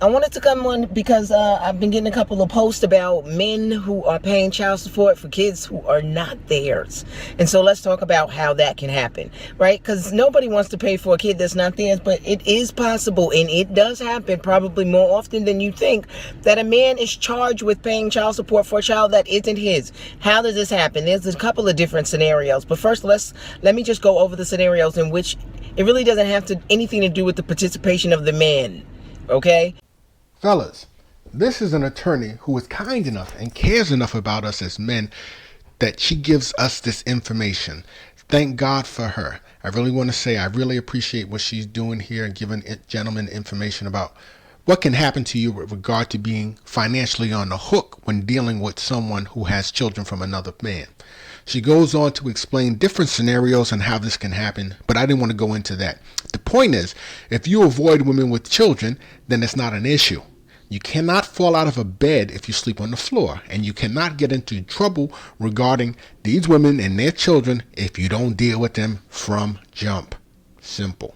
I wanted to come on because I've been getting a couple of posts about men who are paying child support for kids who are not theirs. And so let's talk about how that can happen, right? Because nobody wants to pay for a kid that's not theirs, but it is possible, and it does happen probably more often than you think, that a man is charged with paying child support for a child that isn't his. How does this happen? There's a couple of different scenarios, but first let me just go over the scenarios in which it really doesn't have anything to do with the participation of the man. Okay? Fellas, this is an attorney who is kind enough and cares enough about us as men that she gives us this information. Thank God for her. I really want to say I really appreciate what she's doing here and giving gentlemen information about what can happen to you with regard to being financially on the hook when dealing with someone who has children from another man. She goes on to explain different scenarios and how this can happen, but I didn't want to go into that. The point is, if you avoid women with children, then it's not an issue. You cannot fall out of a bed if you sleep on the floor, and you cannot get into trouble regarding these women and their children if you don't deal with them from jump. Simple.